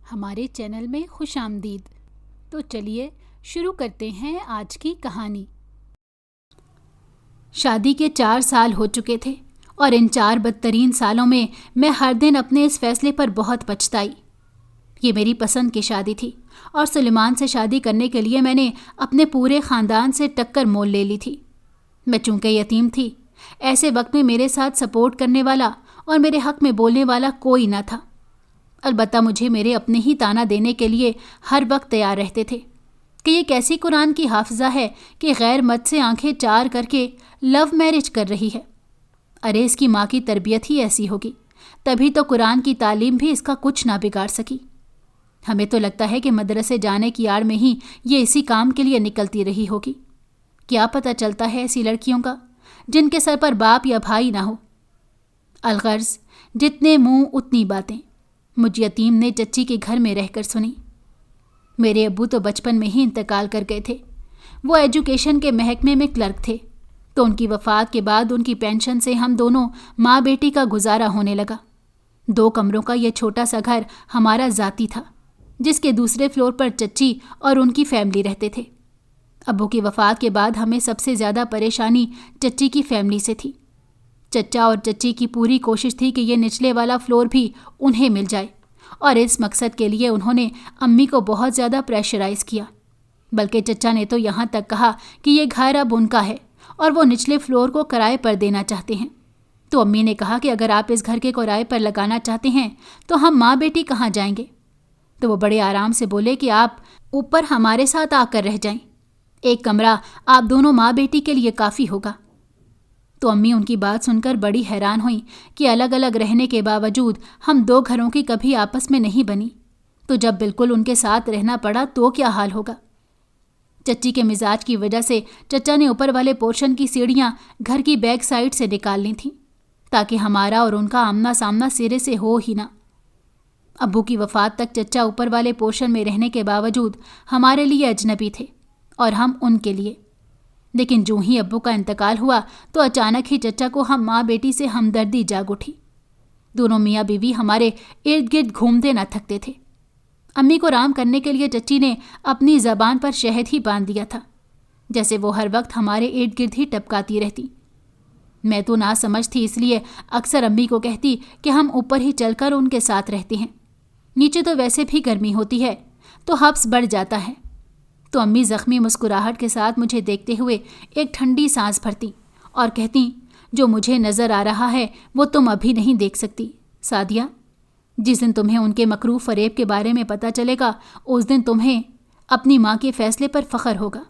ہمارے چینل میں خوش آمدید۔ تو چلیے شروع کرتے ہیں آج کی کہانی۔ شادی کے 4 سال ہو چکے تھے اور ان 4 بدترین سالوں میں میں ہر دن اپنے اس فیصلے پر بہت پچھتائی۔ یہ میری پسند کی شادی تھی اور سلیمان سے شادی کرنے کے لیے میں نے اپنے پورے خاندان سے ٹکر مول لے لی تھی۔ میں چونکہ یتیم تھی، ایسے وقت میں میرے ساتھ سپورٹ کرنے والا اور میرے حق میں بولنے والا کوئی نہ تھا۔ البتہ مجھے میرے اپنے ہی تانا دینے کے لیے ہر وقت تیار رہتے تھے کہ یہ کیسی قرآن کی حافظہ ہے کہ غیر مرد سے آنکھیں چار کر کے لو میرج کر رہی ہے۔ ارے اس کی ماں کی تربیت ہی ایسی ہوگی، تبھی تو قرآن کی تعلیم بھی اس کا کچھ نہ بگاڑ سکی۔ ہمیں تو لگتا ہے کہ مدرسے جانے کی آڑ میں ہی یہ اسی کام کے لیے نکلتی رہی ہوگی۔ کیا پتہ چلتا ہے ایسی لڑکیوں کا جن کے سر پر باپ یا بھائی نہ ہو۔ الغرض جتنے منہ اتنی باتیں مجھ یتیم نے چچی کے گھر میں رہ کر سنی۔ میرے ابو تو بچپن میں ہی انتقال کر گئے تھے۔ وہ ایجوکیشن کے محکمے میں کلرک تھے، تو ان کی وفات کے بعد ان کی پینشن سے ہم دونوں ماں بیٹی کا گزارا ہونے لگا۔ 2 کمروں کا یہ چھوٹا سا گھر ہمارا ذاتی تھا، جس کے دوسرے فلور پر چچی اور ان کی فیملی رہتے تھے۔ ابو کی وفات کے بعد ہمیں سب سے زیادہ پریشانی چچی کی فیملی سے تھی۔ چچا اور چچی کی پوری کوشش تھی کہ یہ نچلے والا فلور بھی انہیں مل جائے، اور اس مقصد کے لیے انہوں نے امی کو بہت زیادہ پریشرائز کیا۔ بلکہ چچا نے تو یہاں تک کہا کہ یہ گھر اب ان کا ہے اور وہ نچلے فلور کو کرائے پر دینا چاہتے ہیں۔ تو امی نے کہا کہ اگر آپ اس گھر کے کرائے پر لگانا چاہتے ہیں تو ہم ماں بیٹی کہاں جائیں گے؟ تو وہ بڑے آرام سے بولے کہ آپ اوپر ہمارے ساتھ آ کر رہ جائیں، 1 کمرہ آپ دونوں ماں بیٹی کے لیے کافی ہوگا۔ تو امی ان کی بات سن کر بڑی حیران ہوئیں کہ الگ الگ رہنے کے باوجود ہم 2 گھروں کی کبھی آپس میں نہیں بنی، تو جب بالکل ان کے ساتھ رہنا پڑا تو کیا حال ہوگا۔ چچی کے مزاج کی وجہ سے چچا نے اوپر والے پورشن کی سیڑھیاں گھر کی بیک سائڈ سے نکال لی تھیں، تاکہ ہمارا اور ان کا آمنا سامنا سرے سے ہو ہی نہ۔ ابو کی وفات تک چچا اوپر والے پورشن میں رہنے کے باوجود ہمارے لیے اجنبی تھے اور ہم ان کے لیے۔ لیکن جو ہی ابو کا انتقال ہوا تو اچانک ہی چچا کو ہم ماں بیٹی سے ہمدردی جاگ اٹھی۔ دونوں میاں بیوی ہمارے ارد گرد گھومتے نہ تھکتے تھے۔ امی کو رام کرنے کے لیے چچی نے اپنی زبان پر شہد ہی باندھ دیا تھا، جیسے وہ ہر وقت ہمارے ارد گرد ہی ٹپکاتی رہتی۔ میں تو نہ سمجھ تھی، اس لیے اکثر امی کو کہتی کہ ہم اوپر ہی چل کر ان کے ساتھ رہتے ہیں، نیچے تو ویسے بھی گرمی ہوتی ہے تو حبس بڑھ جاتا ہے۔ تو امی زخمی مسکراہٹ کے ساتھ مجھے دیکھتے ہوئے ایک ٹھنڈی سانس بھرتی اور کہتی، جو مجھے نظر آ رہا ہے وہ تم ابھی نہیں دیکھ سکتی سعدیہ۔ جس دن تمہیں ان کے مکروہ فریب کے بارے میں پتہ چلے گا، اس دن تمہیں اپنی ماں کے فیصلے پر فخر ہوگا۔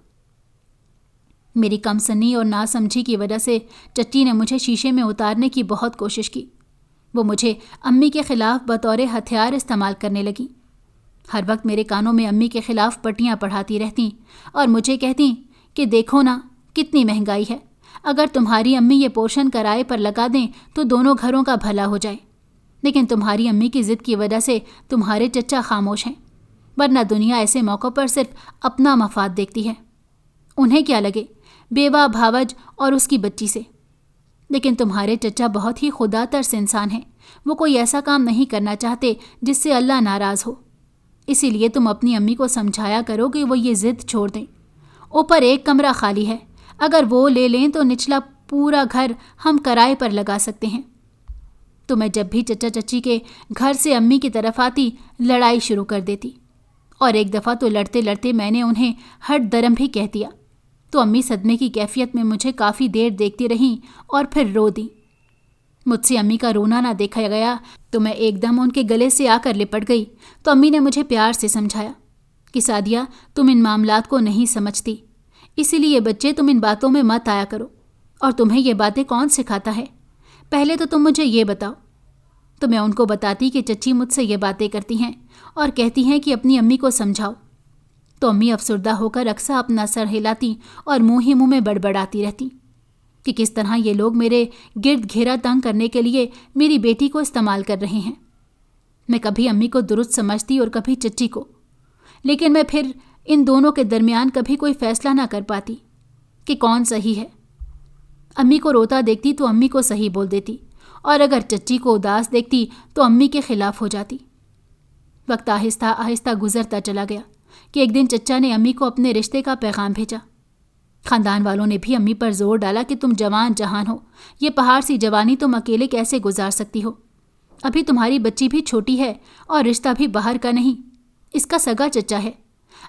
میری کم سنی اور نا سمجھی کی وجہ سے چچی نے مجھے شیشے میں اتارنے کی بہت کوشش کی۔ وہ مجھے امی کے خلاف بطور ہتھیار استعمال کرنے لگی۔ ہر وقت میرے کانوں میں امی کے خلاف پٹیاں پڑھاتی رہتیں اور مجھے کہتیں کہ دیکھو نا کتنی مہنگائی ہے، اگر تمہاری امی یہ پورشن کرائے پر لگا دیں تو دونوں گھروں کا بھلا ہو جائے۔ لیکن تمہاری امی کی ضد کی وجہ سے تمہارے چچا خاموش ہیں، ورنہ دنیا ایسے موقع پر صرف اپنا مفاد دیکھتی ہے۔ انہیں کیا لگے بیوہ بھاوج اور اس کی بچی سے۔ لیکن تمہارے چچا بہت ہی خدا ترس انسان ہیں، وہ کوئی ایسا کام نہیں کرنا چاہتے جس سے اللہ ناراض ہو۔ اسی لیے تم اپنی امی کو سمجھایا کرو کہ وہ یہ ضد چھوڑ دیں۔ اوپر 1 کمرہ خالی ہے، اگر وہ لے لیں تو نچلا پورا گھر ہم کرائے پر لگا سکتے ہیں۔ تو میں جب بھی چچا چچی کے گھر سے امی کی طرف آتی لڑائی شروع کر دیتی، اور ایک دفعہ تو لڑتے لڑتے میں نے انہیں ہٹ درم بھی کہہ دیا۔ تو امی صدمے کی کیفیت میں مجھے کافی دیر دیکھتی رہیں اور پھر رو دیں۔ مجھ سے امی کا رونا نہ دیکھا گیا تو میں ایک دم ان کے گلے سے آ کر لپٹ گئی۔ تو امی نے مجھے پیار سے سمجھایا کہ سعدیہ تم ان معاملات کو نہیں سمجھتی، اسی لیے بچے تم ان باتوں میں مت آیا کرو، اور تمہیں یہ باتیں کون سکھاتا ہے؟ پہلے تو تم مجھے یہ بتاؤ۔ تو میں ان کو بتاتی کہ چچی مجھ سے یہ باتیں کرتی ہیں اور کہتی ہیں کہ اپنی امی کو سمجھاؤ۔ تو امی افسردہ ہو کر اکثر اپنا سر ہلاتی اور منہ ہی منہ میں بڑبڑاتی رہتی کہ کس طرح یہ لوگ میرے گرد گھیرا تنگ کرنے کے لیے میری بیٹی کو استعمال کر رہے ہیں۔ میں کبھی امی کو درست سمجھتی اور کبھی چچی کو، لیکن میں پھر ان دونوں کے درمیان کبھی کوئی فیصلہ نہ کر پاتی کہ کون صحیح ہے۔ امی کو روتا دیکھتی تو امی کو صحیح بول دیتی، اور اگر چچی کو اداس دیکھتی تو امی کے خلاف ہو جاتی۔ वक्त आहिस्ता आहिस्ता गुजरता चला गया कि एक दिन चचा ने अम्मी को अपने रिश्ते का पैगाम भेजा। खानदान वालों ने भी अम्मी पर जोर डाला कि तुम जवान जहान हो, ये पहाड़ सी जवानी तुम अकेले कैसे गुजार सकती हो। अभी तुम्हारी बच्ची भी छोटी है और रिश्ता भी बाहर का नहीं, इसका सगा चचा है।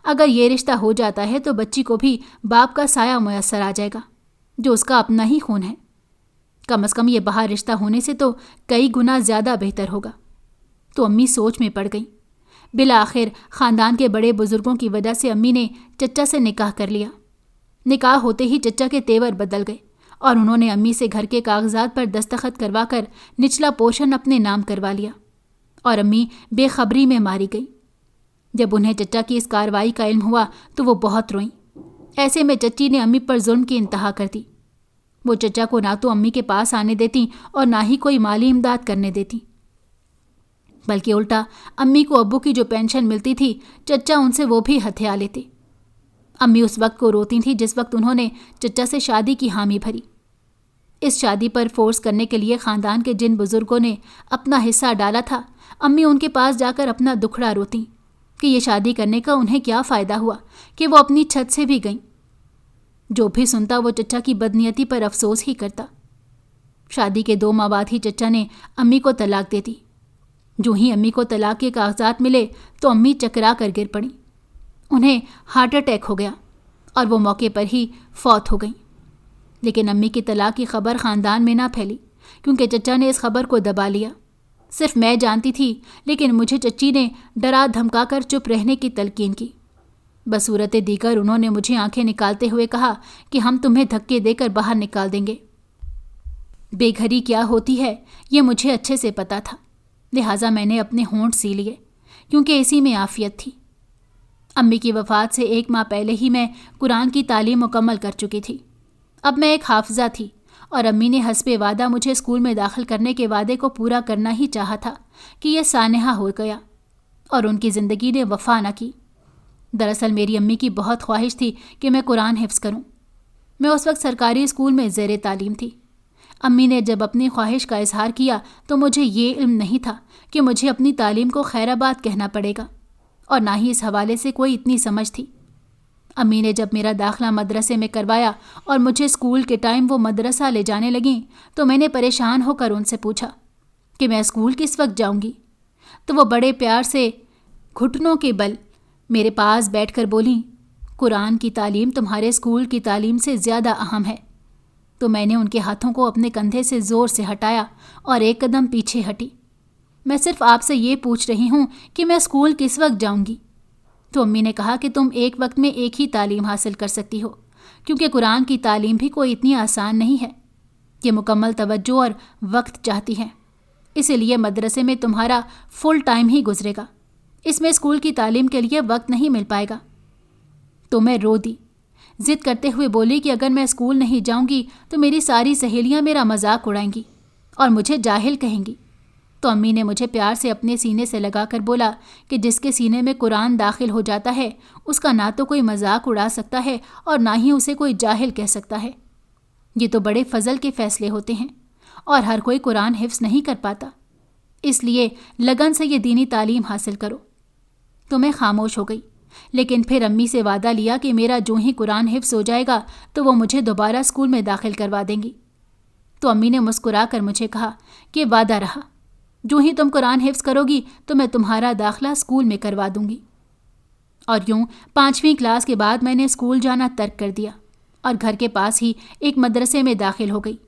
अगर ये रिश्ता हो जाता है तो बच्ची को भी बाप का साया मुयस्सर आ जाएगा जो उसका अपना ही खून है। कम से कम ये बाहर रिश्ता होने से तो कई गुना ज़्यादा बेहतर होगा। तो अम्मी सोच में पड़ गई। बिला आखिर ख़ानदान के बड़े बुजुर्गों की वजह से अम्मी ने चचा से निकाह कर लिया। निकाह होते ही चचा के तेवर बदल गए और उन्होंने अम्मी से घर के कागजात पर दस्तखत करवाकर निचला पोर्शन अपने नाम करवा लिया और अम्मी बेखबरी में मारी गई। जब उन्हें चचा की इस कार्रवाई का इल्म हुआ तो वो बहुत रोईं। ऐसे में चच्ची ने अम्मी पर जुल्म की इंतहा कर दी। वो चचा को ना तो अम्मी के पास आने देती और ना ही कोई माली इमदाद करने देती, बल्कि उल्टा अम्मी को अब्बू की जो पेंशन मिलती थी चचा उनसे वो भी हथिया लेते। अम्मी उस वक्त को रोती थी जिस वक्त उन्होंने चचा से शादी की हामी भरी। इस शादी पर फोर्स करने के लिए ख़ानदान के जिन बुज़ुर्गों ने अपना हिस्सा डाला था, अम्मी उनके पास जाकर अपना दुखड़ा रोती कि ये शादी करने का उन्हें क्या फ़ायदा हुआ कि वो अपनी छत से भी गईं। जो भी सुनता वो चचा की बदनीयती पर अफसोस ही करता। शादी के 2 माह बाद ही चचा ने अम्मी को तलाक दे दी। जो ही अम्मी को तलाक के कागजात मिले तो अम्मी चकरा कर गिर पड़ी। उन्हें हार्ट अटैक हो गया और वो मौके पर ही फौत हो गई। लेकिन अम्मी की तलाक की खबर ख़ानदान में ना फैली क्योंकि चचा ने इस खबर को दबा लिया। सिर्फ मैं जानती थी, लेकिन मुझे चच्ची ने डरा धमका कर चुप रहने की तलकीन की। बसूरत दीगर उन्होंने मुझे आंखें निकालते हुए कहा कि हम तुम्हें धक्के देकर बाहर निकाल देंगे। बेघरी क्या होती है ये मुझे अच्छे से पता था, लिहाजा मैंने अपने होंठ सी लिए क्योंकि इसी में आफियत थी। अम्मी की वफ़ात से 1 माह पहले ही मैं कुरान की तालीम मुकम्मल कर चुकी थी। अब मैं एक हाफिज़ा थी और अम्मी ने हस्बे वादा मुझे स्कूल में दाखिल करने के वादे को पूरा करना ही चाहा था कि यह सानेहा हो गया और उनकी ज़िंदगी ने वफ़ा न की। दरअसल मेरी अम्मी की बहुत ख्वाहिश थी कि मैं कुरान हिफ्ज़ करूं। मैं उस वक्त सरकारी स्कूल में ज़ेरे तालीम थी। अम्मी ने जब अपनी ख्वाहिश का इजहार किया तो मुझे ये इल्म नहीं था कि मुझे अपनी तालीम को खैराबाद कहना पड़ेगा और ना ही इस हवाले से कोई इतनी समझ थी। अम्मी ने जब मेरा दाखिला मदरसे में करवाया और मुझे स्कूल के टाइम वो मदरसा ले जाने लगीं तो मैंने परेशान होकर उनसे पूछा कि मैं स्कूल किस वक्त जाऊंगी। तो वो बड़े प्यार से घुटनों के बल मेरे पास बैठकर बोलीं, कुरान की तालीम तुम्हारे स्कूल की तालीम से ज़्यादा अहम है। तो मैंने उनके हाथों को अपने कंधे से ज़ोर से हटाया और 1 कदम पीछे हटी। मैं सिर्फ आपसे ये पूछ रही हूँ कि मैं स्कूल किस वक्त जाऊँगी। तो अम्मी ने कहा कि तुम एक वक्त में एक ही तालीम हासिल कर सकती हो क्योंकि कुरान की तालीम भी कोई इतनी आसान नहीं है। ये मुकम्मल तवज्जो और वक्त चाहती है, इसीलिए मदरसे में तुम्हारा फुल टाइम ही गुजरेगा। इसमें स्कूल की तालीम के लिए वक्त नहीं मिल पाएगा। तो मैं रो दी, ज़िद करते हुए बोली कि अगर मैं स्कूल नहीं जाऊंगी तो मेरी सारी सहेलियां मेरा मजाक उड़ाएंगी और मुझे जाहिल कहेंगी। तो अम्मी ने मुझे प्यार से अपने सीने से लगाकर बोला कि जिसके सीने में कुरान दाखिल हो जाता है उसका ना तो कोई मजाक उड़ा सकता है और ना ही उसे कोई जाहिल कह सकता है। ये तो बड़े फजल के फ़ैसले होते हैं और हर कोई कुरान हिफ्ज़ नहीं कर पाता, इसलिए लगन से ये दीनी तालीम हासिल करो। तो मैं खामोश हो गई, लेकिन फिर अम्मी से वादा लिया कि मेरा जो ही कुरान हिफ्ज़ हो जाएगा तो वो मुझे दोबारा स्कूल में दाखिल करवा देंगी। तो अम्मी ने मुस्कुरा कर मुझे कहा कि वादा रहा, जो ही तुम कुरान हिफ्ज़ करोगी तो मैं तुम्हारा दाखिला स्कूल में करवा दूंगी। और यूं 5वीं क्लास के बाद मैंने स्कूल जाना तर्क कर दिया और घर के पास ही एक मदरसे में दाखिल हो गई,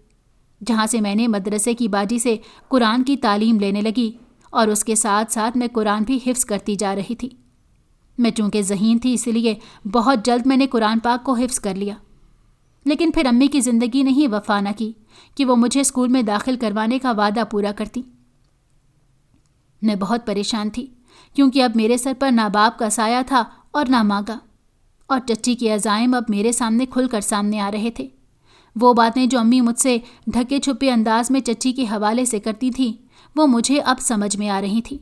जहाँ से मैंने मदरसे की बाजी से कुरान की तालीम लेने लगी और उसके साथ साथ मैं कुरान भी हिफ्ज़ करती जा रही थी। मैं चूँकि ज़हीन थी इसलिए बहुत जल्द मैंने कुरान पाक को हिफ्ज़ कर लिया। लेकिन फिर अम्मी की ज़िंदगी ने ही वफ़ा न की कि वो मुझे स्कूल में दाखिल करवाने का वादा पूरा करती। मैं बहुत परेशान थी क्योंकि अब मेरे सर पर ना बाप का साया था और ना माँ का, और चच्ची के अज़ाइम अब मेरे सामने खुलकर सामने आ रहे थे। वो बातें जो अम्मी मुझसे ढके छुपे अंदाज में चच्ची के हवाले से करती थी वो मुझे अब समझ में आ रही थी।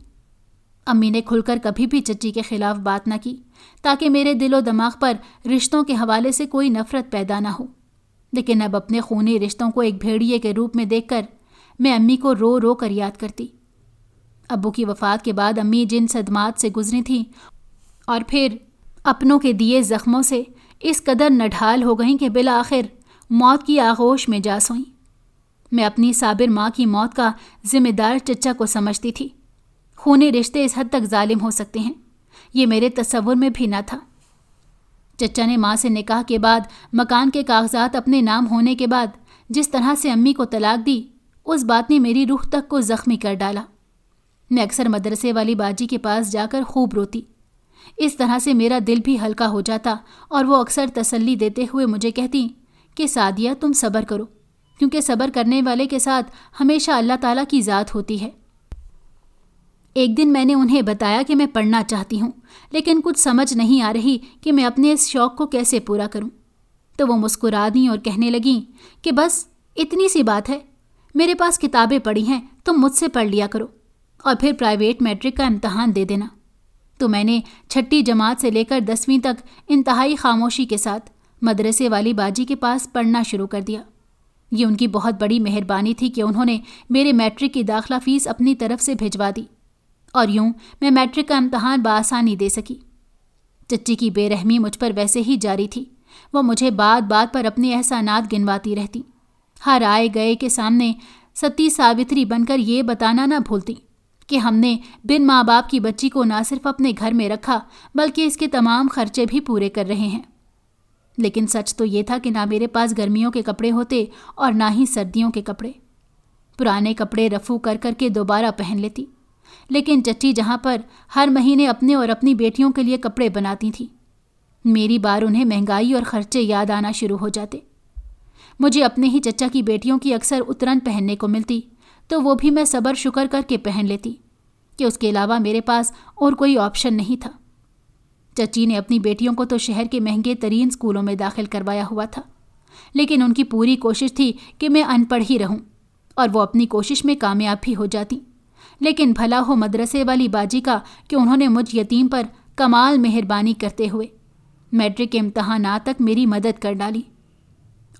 अम्मी ने खुलकर कभी भी चच्ची के ख़िलाफ़ बात न की ताकि मेरे दिलो दिमाग पर रिश्तों के हवाले से कोई नफ़रत पैदा ना हो। लेकिन अब अपने खूनी रिश्तों को एक भेड़िए के रूप में देखकर मैं अम्मी को रो रो कर याद करती। ابو की वफ़ात के बाद अम्मी जिन सदमात से गुजरी थीं और फिर अपनों के दिए ज़ख्मों से इस कदर नढाल हो गईं कि बिला आखिर मौत की आगोश में जा सोईं। मैं अपनी साबिर माँ की मौत का जिम्मेदार चचा को समझती थी। खूनी रिश्ते इस हद तक जालिम हो सकते हैं, ये मेरे तसव्वुर में भी न था। चचा ने माँ से निकाह के बाद मकान के कागजात अपने नाम होने के बाद जिस तरह से अम्मी को तलाक दी, उस बात ने मेरी रूह तक को ज़ख्मी कर डाला। मैं अक्सर मदरसे वाली बाजी के पास जाकर खूब रोती। इस तरह से मेरा दिल भी हल्का हो जाता और वो अक्सर तसल्ली देते हुए मुझे कहती कि सादिया तुम सब्र करो, क्योंकि सब्र करने वाले के साथ हमेशा अल्लाह ताला की ज़ात होती है। एक दिन मैंने उन्हें बताया कि मैं पढ़ना चाहती हूँ, लेकिन कुछ समझ नहीं आ रही कि मैं अपने इस शौक़ को कैसे पूरा करूँ। तो वो मुस्कुरा दी और कहने लगीं कि बस इतनी सी बात है, मेरे पास किताबें पड़ी हैं, तुम मुझसे पढ़ लिया करो और फिर प्राइवेट मैट्रिक का इम्तहान दे देना। तो मैंने 6ठी जमात से लेकर 10वीं तक इंतहाई खामोशी के साथ मदरसे वाली बाजी के पास पढ़ना शुरू कर दिया। ये उनकी बहुत बड़ी मेहरबानी थी कि उन्होंने मेरे मैट्रिक की दाखिला फ़ीस अपनी तरफ से भिजवा दी और यूं मैं मैट्रिक का इम्तहान बआसानी दे सकी। चच्ची की बेरहमी मुझ पर वैसे ही जारी थी। वो मुझे बात बात पर अपने एहसानात गिनवाती रहती। हर आए गए के सामने सती सावित्री बनकर ये बताना ना भूलती कि हमने बिन माँ बाप की बच्ची को ना सिर्फ अपने घर में रखा, बल्कि इसके तमाम खर्चे भी पूरे कर रहे हैं। लेकिन सच तो ये था कि ना मेरे पास गर्मियों के कपड़े होते और ना ही सर्दियों के कपड़े। पुराने कपड़े रफू कर करके दोबारा पहन लेती, लेकिन चच्ची जहाँ पर हर महीने अपने और अपनी बेटियों के लिए कपड़े बनाती थी, मेरी बार उन्हें महंगाई और खर्चे याद आना शुरू हो जाते। मुझे अपने ही चचा की बेटियों की अक्सर उतरन पहनने को मिलती, तो वो भी मैं सब्र शुक्र करके पहन लेती कि उसके अलावा मेरे पास और कोई ऑप्शन नहीं था। चची ने अपनी बेटियों को तो शहर के महंगे तरीन स्कूलों में दाखिल करवाया हुआ था, लेकिन उनकी पूरी कोशिश थी कि मैं अनपढ़ ही रहूं और वो अपनी कोशिश में कामयाब भी हो जाती। लेकिन भला हो मदरसे वाली बाजी का कि उन्होंने मुझ यतीम पर कमाल मेहरबानी करते हुए मैट्रिक के इम्तहानात तक मेरी मदद कर डाली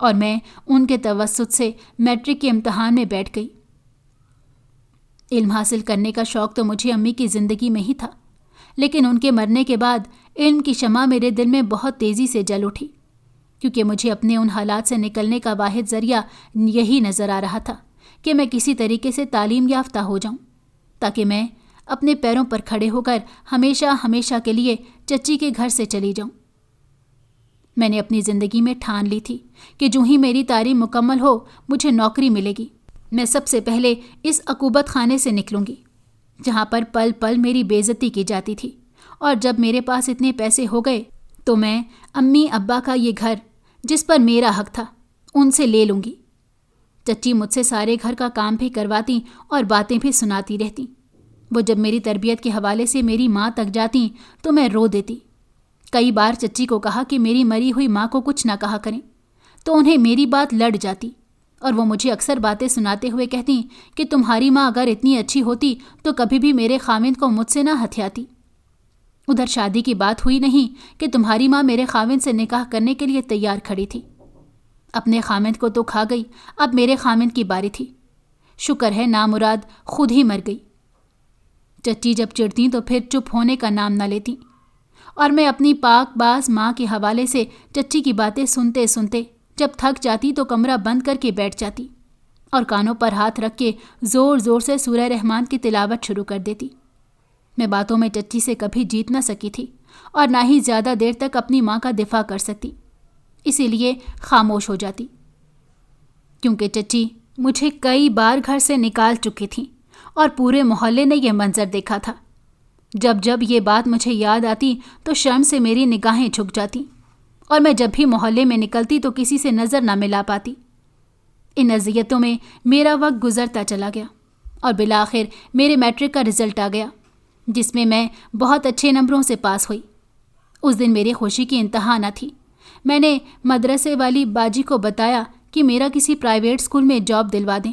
और मैं उनके तवस्सुत से मैट्रिक के इम्तहान में बैठ गई। इल्म हासिल करने का शौक़ तो मुझे अम्मी की ज़िंदगी में ही था, लेकिन उनके मरने के बाद इल्म की शमा मेरे दिल में बहुत तेज़ी से जल उठी, क्योंकि मुझे अपने उन हालात से निकलने का वाहिद ज़रिया यही नज़र आ रहा था कि मैं किसी तरीके से तालीम याफ्ता हो जाऊं, ताकि मैं अपने पैरों पर खड़े होकर हमेशा हमेशा के लिए चच्ची के घर से चली जाऊं। मैंने अपनी ज़िंदगी में ठान ली थी कि जो ही मेरी तालीम मुकम्मल हो, मुझे नौकरी मिलेगी। मैं सबसे पहले इस अकूबत खाने से निकलूंगी जहाँ पर पल पल मेरी बेइज्जती की जाती थी, और जब मेरे पास इतने पैसे हो गए तो मैं अम्मी अब्बा का ये घर जिस पर मेरा हक था उनसे ले लूँगी। चच्ची मुझसे सारे घर का काम भी करवाती और बातें भी सुनाती रहती। वो जब मेरी तरबियत के हवाले से मेरी माँ तक जाती तो मैं रो देती। कई बार चच्ची को कहा कि मेरी मरी हुई माँ को कुछ ना कहा करें, तो उन्हें मेरी बात लड़ जाती और वो मुझे अक्सर बातें सुनाते हुए कहती कि तुम्हारी माँ अगर इतनी अच्छी होती तो कभी भी मेरे खाविंद को मुझसे ना हथियाती। उधर शादी की बात हुई नहीं कि तुम्हारी माँ मेरे खाविंद से निकाह करने के लिए तैयार खड़ी थी। अपने खाविंद को तो खा गई, अब मेरे खाविंद की बारी थी। शुक्र है नामुराद खुद ही मर गई। चच्ची जब चिढ़ती तो फिर चुप होने का नाम न लेती, और मैं अपनी पाक बाज माँ के हवाले से चच्ची की बातें सुनते सुनते जब थक जाती तो कमरा बंद करके बैठ जाती और कानों पर हाथ रख के ज़ोर ज़ोर से सूरह रहमान की तिलावत शुरू कर देती। मैं बातों में चच्ची से कभी जीत न सकी थी और ना ही ज़्यादा देर तक अपनी माँ का दिफा कर सकती, इसीलिए खामोश हो जाती, क्योंकि चच्ची मुझे कई बार घर से निकाल चुकी थी और पूरे मोहल्ले ने यह मंजर देखा था। जब जब ये बात मुझे याद आती तो शर्म से मेरी निगाहें झुक जाती और मैं जब भी मोहल्ले में निकलती तो किसी से नज़र ना मिला पाती। इन अज़ियतों में मेरा वक्त गुजरता चला गया और बिलाखिर मेरे मैट्रिक का रिज़ल्ट आ गया, जिसमें मैं बहुत अच्छे नंबरों से पास हुई। उस दिन मेरी खुशी की इंतहा न थी। मैंने मदरसे वाली बाजी को बताया कि मेरा किसी प्राइवेट स्कूल में जॉब दिलवा दें,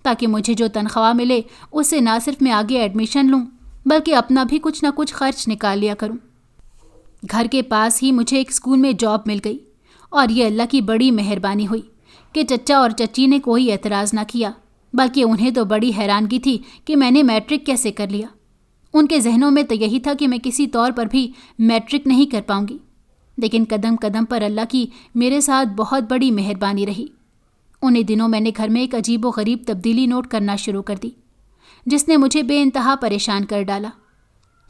ताकि मुझे जो तनख्वाह मिले उससे ना सिर्फ मैं आगे एडमिशन लूँ, बल्कि अपना भी कुछ ना कुछ खर्च निकाल लिया करूँ। घर के पास ही मुझे एक स्कूल में जॉब मिल गई और ये अल्लाह की बड़ी मेहरबानी हुई कि चचा और चच्ची ने कोई एतराज़ ना किया बल्कि उन्हें तो बड़ी हैरानगी थी कि मैंने मैट्रिक कैसे कर लिया। उनके जहनों में तो यही था कि मैं किसी तौर पर भी मैट्रिक नहीं कर पाऊंगी। लेकिन कदम कदम पर अल्लाह की मेरे साथ बहुत बड़ी मेहरबानी रही। उन्हीं दिनों मैंने घर में एक अजीबो गरीब तब्दीली नोट करना शुरू कर दी, जिसने मुझे बेइंतहा परेशान कर डाला।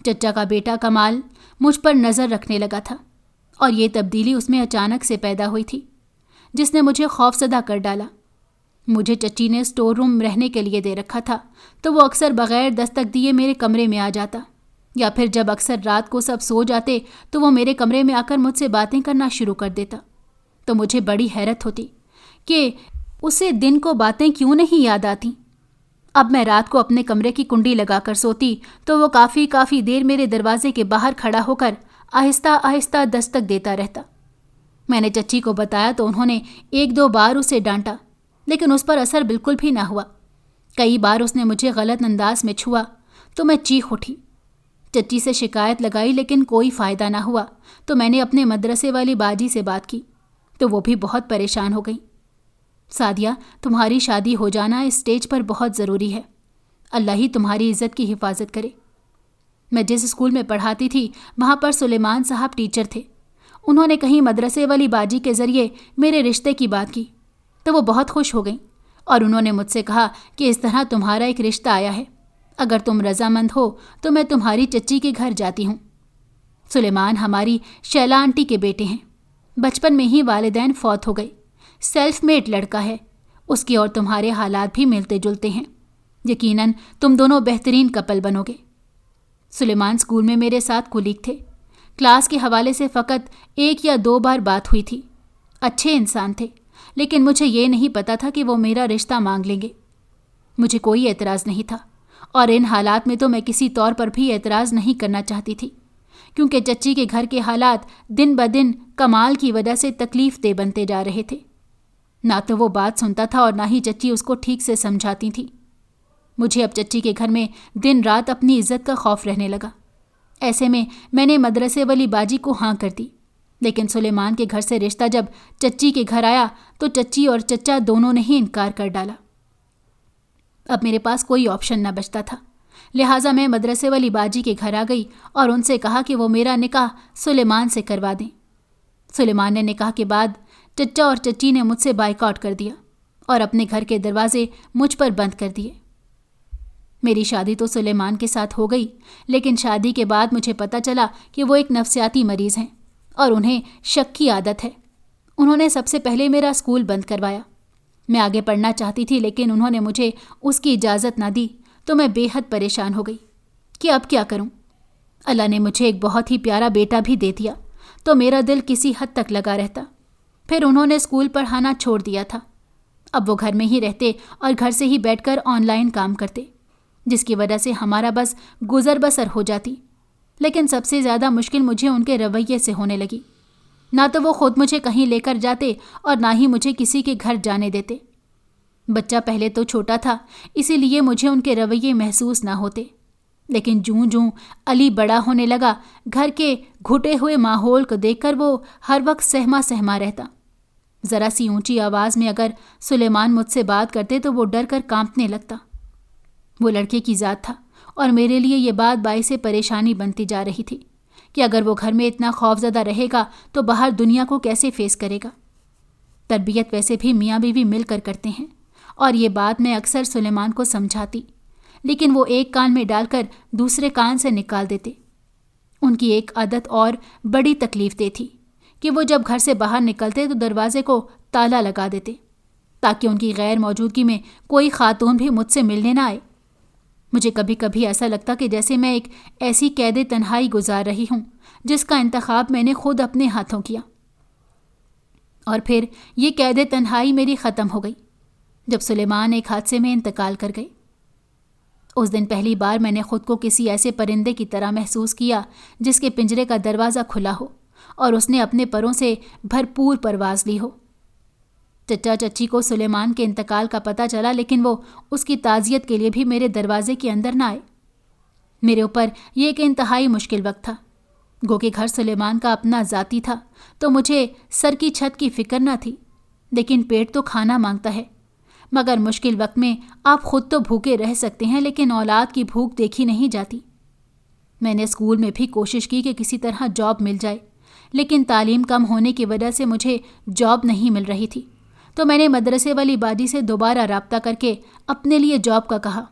चचा का बेटा कमाल मुझ पर नज़र रखने लगा था और ये तब्दीली उसमें अचानक से पैदा हुई थी, जिसने मुझे खौफजदा कर डाला। मुझे चच्ची ने स्टोर रूम रहने के लिए दे रखा था, तो वो अक्सर बग़ैर दस्तक दिए मेरे कमरे में आ जाता, या फिर जब अक्सर रात को सब सो जाते तो वो मेरे कमरे में आकर मुझसे बातें करना शुरू कर देता। तो मुझे बड़ी हैरत होती कि उसे दिन को बातें क्यों नहीं याद आती। अब मैं रात को अपने कमरे की कुंडी लगाकर सोती तो वो काफ़ी देर मेरे दरवाजे के बाहर खड़ा होकर आहिस्ता आहिस्ता दस्तक देता रहता। मैंने चच्ची को बताया तो उन्होंने 1-2 बार उसे डांटा, लेकिन उस पर असर बिल्कुल भी ना हुआ। कई बार उसने मुझे गलत अंदाज में छुआ तो मैं चीख उठी। चच्ची से शिकायत लगाई लेकिन कोई फ़ायदा ना हुआ, तो मैंने अपने मदरसे वाली बाजी से बात की तो वो भी बहुत परेशान हो गई। सादिया, तुम्हारी शादी हो जाना इस स्टेज पर बहुत ज़रूरी है। अल्लाह ही तुम्हारी इज़्ज़त की हिफाजत करे। मैं जिस स्कूल में पढ़ाती थी वहाँ पर सुलेमान साहब टीचर थे। उन्होंने कहीं मदरसे वाली बाजी के ज़रिए मेरे रिश्ते की बात की तो वो बहुत खुश हो गईं और उन्होंने मुझसे कहा कि इस तरह तुम्हारा एक रिश्ता आया है, अगर तुम रजामंद हो तो मैं तुम्हारी चच्ची के घर जाती हूँ। सुलेमान हमारी शैला आंटी के बेटे हैं। बचपन में ही वालिदैन फौत हो गए। सेल्फ मेड लड़का है। उसकी और तुम्हारे हालात भी मिलते जुलते हैं। यकीनन तुम दोनों बेहतरीन कपल बनोगे। सुलेमान स्कूल में मेरे साथ कुलीग थे। क्लास के हवाले से फ़कत 1 या 2 बार बात हुई थी। अच्छे इंसान थे, लेकिन मुझे ये नहीं पता था कि वो मेरा रिश्ता मांग लेंगे। मुझे कोई एतराज़ नहीं था और इन हालात में तो मैं किसी तौर पर भी एतराज़ नहीं करना चाहती थी, क्योंकि चच्ची के घर के हालात दिन ब दिन कमाल की वजह से तकलीफ़ दे बनते जा रहे थे। ना तो वो बात सुनता था और ना ही चच्ची उसको ठीक से समझाती थी। मुझे अब चच्ची के घर में दिन रात अपनी इज्जत का खौफ रहने लगा। ऐसे में मैंने मदरसे वाली बाजी को हाँ कर दी, लेकिन सुलेमान के घर से रिश्ता जब चच्ची के घर आया तो चच्ची और चचा दोनों ने ही इनकार कर डाला। अब मेरे पास कोई ऑप्शन न बचता था, लिहाजा मैं मदरसे वाली बाजी के घर आ गई और उनसे कहा कि वो मेरा निकाह सुलेमान से करवा दें। सुलेमान ने निकाह के बाद चचा और चच्ची ने मुझसे बाइकआउट कर दिया और अपने घर के दरवाजे मुझ पर बंद कर दिए। मेरी शादी तो सुलेमान के साथ हो गई, लेकिन शादी के बाद मुझे पता चला कि वो एक नफ्सियाती मरीज़ हैं और उन्हें शक की आदत है। उन्होंने सबसे पहले मेरा स्कूल बंद करवाया। मैं आगे पढ़ना चाहती थी, लेकिन उन्होंने मुझे उसकी इजाज़त ना दी, तो मैं बेहद परेशान हो गई कि अब क्या करूं। अल्लाह ने मुझे एक बहुत ही प्यारा बेटा भी दे दिया, तो मेरा दिल किसी हद तक लगा रहता। फिर उन्होंने स्कूल पढ़ाना छोड़ दिया था। अब वो घर में ही रहते और घर से ही बैठकर ऑनलाइन काम करते, जिसकी वजह से हमारा बस गुजर बसर हो जाती। लेकिन सबसे ज़्यादा मुश्किल मुझे उनके रवैये से होने लगी। ना तो वो खुद मुझे कहीं लेकर जाते और ना ही मुझे किसी के घर जाने देते। बच्चा पहले तो छोटा था, इसीलिए मुझे उनके रवैये महसूस ना होते, लेकिन जूं जूं अली बड़ा होने लगा, घर के घुटे हुए माहौल को देखकर वो हर वक्त सहमा सहमा रहता। ज़रा सी ऊंची आवाज़ में अगर सुलेमान मुझसे बात करते तो वो डर कर कांपने लगता। वो लड़के की ज़ात था और मेरे लिए ये बात बाइसे परेशानी बनती जा रही थी कि अगर वो घर में इतना खौफज़दा रहेगा तो बाहर दुनिया को कैसे फेस करेगा। तरबियत वैसे भी मियाँ बीवी मिलकर करते हैं और ये बात मैं अक्सर सुलेमान को समझाती, लेकिन वो एक कान में डालकर दूसरे कान से निकाल देते। उनकी एक आदत और बड़ी तकलीफ दे थी कि वो जब घर से बाहर निकलते तो दरवाजे को ताला लगा देते, ताकि उनकी गैर मौजूदगी में कोई खातून भी मुझसे मिलने ना आए। मुझे कभी कभी ऐसा लगता कि जैसे मैं एक ऐसी कैद तन्हाई गुजार रही हूँ जिसका इंतखाब मैंने खुद अपने हाथों किया। और फिर ये कैद तन्हाई मेरी ख़त्म हो गई जब सुलेमान एक हादसे में इंतकाल कर गए। उस दिन पहली बार मैंने खुद को किसी ऐसे परिंदे की तरह महसूस किया जिसके पिंजरे का दरवाज़ा खुला हो और उसने अपने परों से भरपूर परवाज़ ली हो। चचा चच्ची को सुलेमान के इंतकाल का पता चला, लेकिन वो उसकी ताज़ियत के लिए भी मेरे दरवाजे के अंदर ना आए। मेरे ऊपर ये एक इंतहाई मुश्किल वक्त था। गो के घर सुलेमान का अपना ज़ाती था, तो मुझे सर की छत की फ़िक्र ना थी, लेकिन पेट तो खाना मांगता है। مگر مشکل وقت میں آپ خود تو بھوکے رہ سکتے ہیں لیکن اولاد کی بھوک دیکھی نہیں جاتی۔ میں نے اسکول میں بھی کوشش کی کہ کسی طرح جاب مل جائے، لیکن تعلیم کم ہونے کی وجہ سے مجھے جاب نہیں مل رہی تھی، تو میں نے مدرسے والی باجی سے دوبارہ رابطہ کر کے اپنے لیے جاب کا کہا،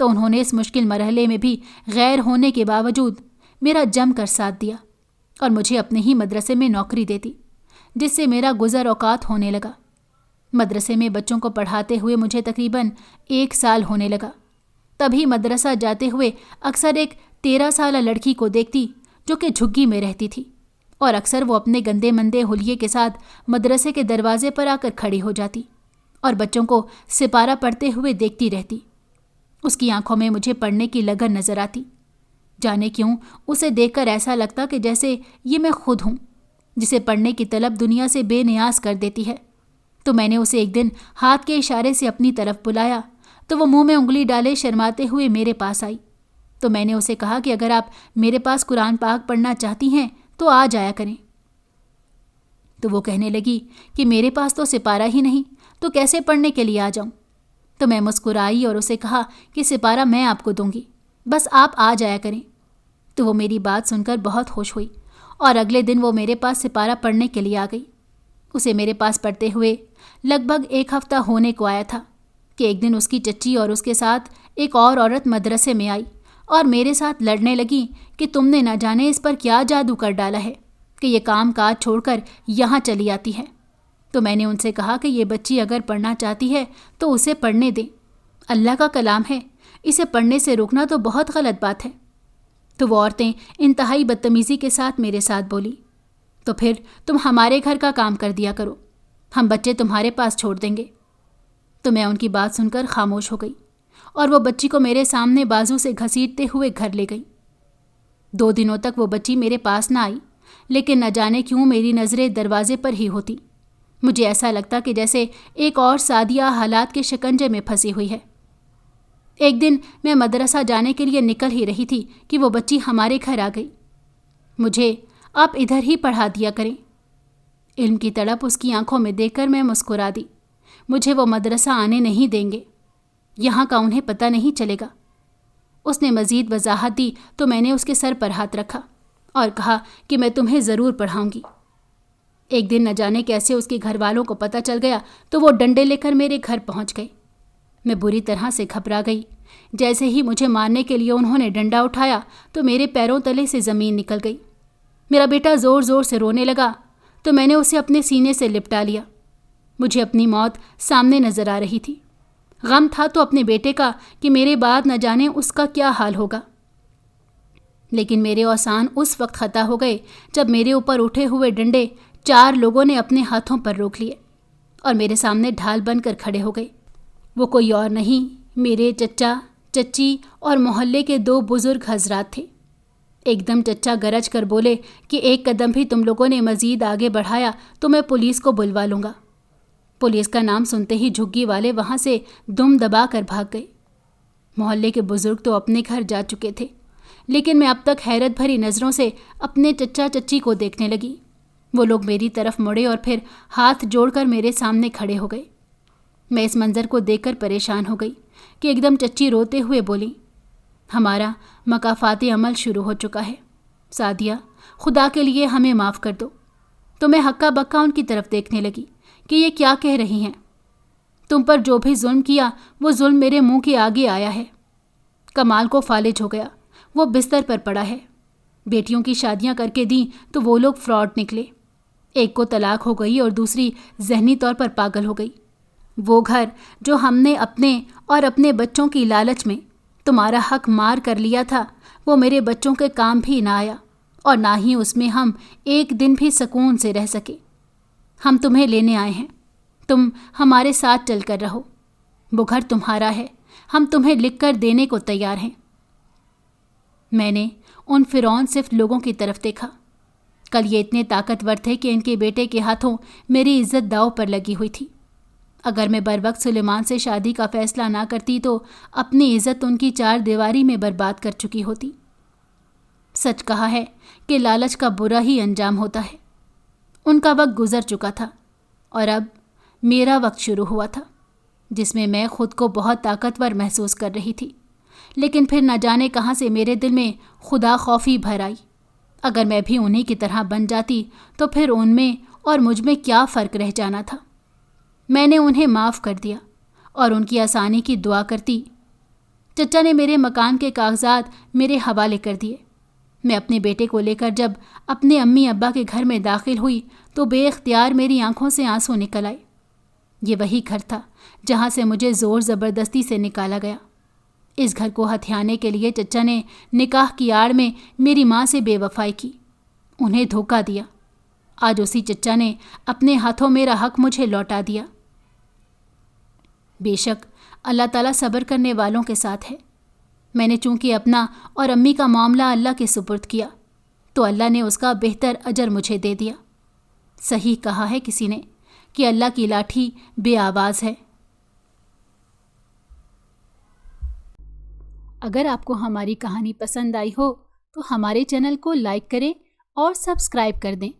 تو انہوں نے اس مشکل مرحلے میں بھی غیر ہونے کے باوجود میرا جم کر ساتھ دیا اور مجھے اپنے ہی مدرسے میں نوکری دے دی، جس سے میرا گزر اوقات ہونے لگا۔ مدرسے میں بچوں کو پڑھاتے ہوئے مجھے تقریباً 1 سال ہونے لگا۔ تبھی مدرسہ جاتے ہوئے اکثر ایک 13 سالہ لڑکی کو دیکھتی جو کہ جھگی میں رہتی تھی، اور اکثر وہ اپنے گندے مندے حلیے کے ساتھ مدرسے کے دروازے پر آ کر کھڑی ہو جاتی اور بچوں کو سپارہ پڑھتے ہوئے دیکھتی رہتی۔ اس کی آنکھوں میں مجھے پڑھنے کی لگن نظر آتی۔ جانے کیوں اسے دیکھ کر ایسا لگتا کہ جیسے یہ میں خود ہوں، جسے پڑھنے کی طلب دنیا سے بے نیاز کر دیتی ہے۔ تو میں نے اسے ایک دن ہاتھ کے اشارے سے اپنی طرف بلایا تو وہ منہ میں انگلی ڈالے شرماتے ہوئے میرے پاس آئی۔ تو میں نے اسے کہا کہ اگر آپ میرے پاس قرآن پاک پڑھنا چاہتی ہیں تو آ جایا کریں۔ تو وہ کہنے لگی کہ میرے پاس تو سپارہ ہی نہیں، تو کیسے پڑھنے کے لیے آ جاؤں؟ تو میں مسکرائی اور اسے کہا کہ سپارہ میں آپ کو دوں گی، بس آپ آ جایا کریں۔ تو وہ میری بات سن کر بہت خوش ہوئی اور اگلے دن وہ میرے پاس سپارہ پڑھنے کے لیے آ گئی۔ اسے میرے پاس پڑھتے ہوئے لگ بھگ 1 ہفتہ ہونے کو آیا تھا کہ ایک دن اس کی چچی اور اس کے ساتھ ایک اور عورت مدرسے میں آئی اور میرے ساتھ لڑنے لگی کہ تم نے نہ جانے اس پر کیا جادو کر ڈالا ہے کہ یہ کام کاج چھوڑ کر یہاں چلی آتی ہے۔ تو میں نے ان سے کہا کہ یہ بچی اگر پڑھنا چاہتی ہے تو اسے پڑھنے دیں، اللہ کا کلام ہے، اسے پڑھنے سے روکنا تو بہت غلط بات ہے۔ تو وہ عورتیں انتہائی بدتمیزی کے ساتھ میرے ساتھ بولی، تو پھر تم ہمارے گھر کا کام کر دیا کرو، ہم بچے تمہارے پاس چھوڑ دیں گے۔ تو میں ان کی بات سن کر خاموش ہو گئی اور وہ بچی کو میرے سامنے بازو سے گھسیٹتے ہوئے گھر لے گئی۔ 2 دنوں تک وہ بچی میرے پاس نہ آئی، لیکن نہ جانے کیوں میری نظریں دروازے پر ہی ہوتی۔ مجھے ایسا لگتا کہ جیسے ایک اور سعدیہ حالات کے شکنجے میں پھنسی ہوئی ہے۔ ایک دن میں مدرسہ جانے کے لیے نکل ہی رہی تھی کہ وہ بچی ہمارے گھر آ گئی۔ مجھے آپ ادھر ہی پڑھا دیا کریں۔ علم کی تڑپ اس کی آنکھوں میں دیکھ کر میں مسکرا دی۔ مجھے وہ مدرسہ آنے نہیں دیں گے، یہاں کا انہیں پتہ نہیں چلے گا۔ اس نے مزید وضاحت دی تو میں نے اس کے سر پر ہاتھ رکھا اور کہا کہ میں تمہیں ضرور پڑھاؤں گی۔ ایک دن نہ جانے کیسے اس کے گھر والوں کو پتہ چل گیا تو وہ ڈنڈے لے کر میرے گھر پہنچ گئے۔ میں بری طرح سے گھبرا گئی۔ جیسے ہی مجھے مارنے کے لیے انہوں نے ڈنڈا اٹھایا تو میرے پیروں تلے سے زمین نکل گئی۔ میرا بیٹا زور زور سے رونے لگا تو میں نے اسے اپنے سینے سے لپٹا لیا۔ مجھے اپنی موت سامنے نظر آ رہی تھی۔ غم تھا تو اپنے بیٹے کا کہ میرے بعد نہ جانے اس کا کیا حال ہوگا۔ لیکن میرے اوسان اس وقت خطا ہو گئے جب میرے اوپر اٹھے ہوئے ڈنڈے 4 لوگوں نے اپنے ہاتھوں پر روک لیے اور میرے سامنے ڈھال بن کر کھڑے ہو گئے۔ وہ کوئی اور نہیں، میرے چچا، چچی اور محلے کے 2 بزرگ حضرات تھے۔ ایک دم چچا گرج کر بولے کہ ایک قدم بھی تم لوگوں نے مزید آگے بڑھایا تو میں پولیس کو بلوا لوں گا۔ پولیس کا نام سنتے ہی جھگی والے وہاں سے دم دبا کر بھاگ گئے۔ محلے کے بزرگ تو اپنے گھر جا چکے تھے، لیکن میں اب تک حیرت بھری نظروں سے اپنے چچا چچی کو دیکھنے لگی۔ وہ لوگ میری طرف مڑے اور پھر ہاتھ جوڑ کر میرے سامنے کھڑے ہو گئے۔ میں اس منظر کو دیکھ کر پریشان ہو گئی کہ ایک دم چچی روتے ہوئے بولی، ہمارا مکافات عمل شروع ہو چکا ہے، سعدیہ خدا کے لیے ہمیں معاف کر دو۔ تو میں ہکا بکا ان کی طرف دیکھنے لگی کہ یہ کیا کہہ رہی ہیں۔ تم پر جو بھی ظلم کیا وہ ظلم میرے منہ کے آگے آیا ہے۔ کمال کو فالج ہو گیا، وہ بستر پر پڑا ہے۔ بیٹیوں کی شادیاں کر کے دیں تو وہ لوگ فراڈ نکلے۔ ایک کو طلاق ہو گئی اور دوسری ذہنی طور پر پاگل ہو گئی۔ وہ گھر جو ہم نے اپنے اور اپنے بچوں کی لالچ میں تمہارا حق مار کر لیا تھا، وہ میرے بچوں کے کام بھی نہ آیا اور نہ ہی اس میں ہم ایک دن بھی سکون سے رہ سکے۔ ہم تمہیں لینے آئے ہیں، تم ہمارے ساتھ چل کر رہو۔ وہ گھر تمہارا ہے، ہم تمہیں لکھ کر دینے کو تیار ہیں۔ میں نے ان فرعون صرف لوگوں کی طرف دیکھا۔ کل یہ اتنے طاقتور تھے کہ ان کے بیٹے کے ہاتھوں میری عزت داؤ پر لگی ہوئی تھی۔ اگر میں بر وقت سلیمان سے شادی کا فیصلہ نہ کرتی تو اپنی عزت ان کی 4 دیواری میں برباد کر چکی ہوتی۔ سچ کہا ہے کہ لالچ کا برا ہی انجام ہوتا ہے۔ ان کا وقت گزر چکا تھا اور اب میرا وقت شروع ہوا تھا۔ جس میں میں خود کو بہت طاقتور محسوس کر رہی تھی، لیکن پھر نہ جانے کہاں سے میرے دل میں خدا خوفی بھر آئی۔ اگر میں بھی انہی کی طرح بن جاتی تو پھر ان میں اور مجھ میں کیا فرق رہ جانا تھا۔ میں نے انہیں معاف کر دیا اور ان کی آسانی کی دعا کرتی۔ چچا نے میرے مکان کے کاغذات میرے حوالے کر دیے۔ میں اپنے بیٹے کو لے کر جب اپنے امی ابا کے گھر میں داخل ہوئی تو بے اختیار میری آنکھوں سے آنسو نکل آئے۔ یہ وہی گھر تھا جہاں سے مجھے زور زبردستی سے نکالا گیا۔ اس گھر کو ہتھیانے کے لیے چچا نے نکاح کی آڑ میں میری ماں سے بے وفائی کی، انہیں دھوکہ دیا۔ آج اسی چچا نے اپنے ہاتھوں میرا حق مجھے لوٹا دیا۔ بے شک اللہ تعالیٰ صبر کرنے والوں کے ساتھ ہے۔ میں نے چونکہ اپنا اور امی کا معاملہ اللہ کے سپرد کیا تو اللہ نے اس کا بہتر اجر مجھے دے دیا۔ صحیح کہا ہے کسی نے کہ اللہ کی لاٹھی بے آواز ہے۔ اگر آپ کو ہماری کہانی پسند آئی ہو تو ہمارے چینل کو لائک کریں اور سبسکرائب کر دیں۔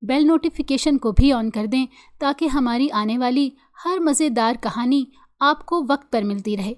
بیل نوٹیفیکیشن کو بھی آن کر دیں تاکہ ہماری آنے والی ہر مزیدار کہانی آپ کو وقت پر ملتی رہے۔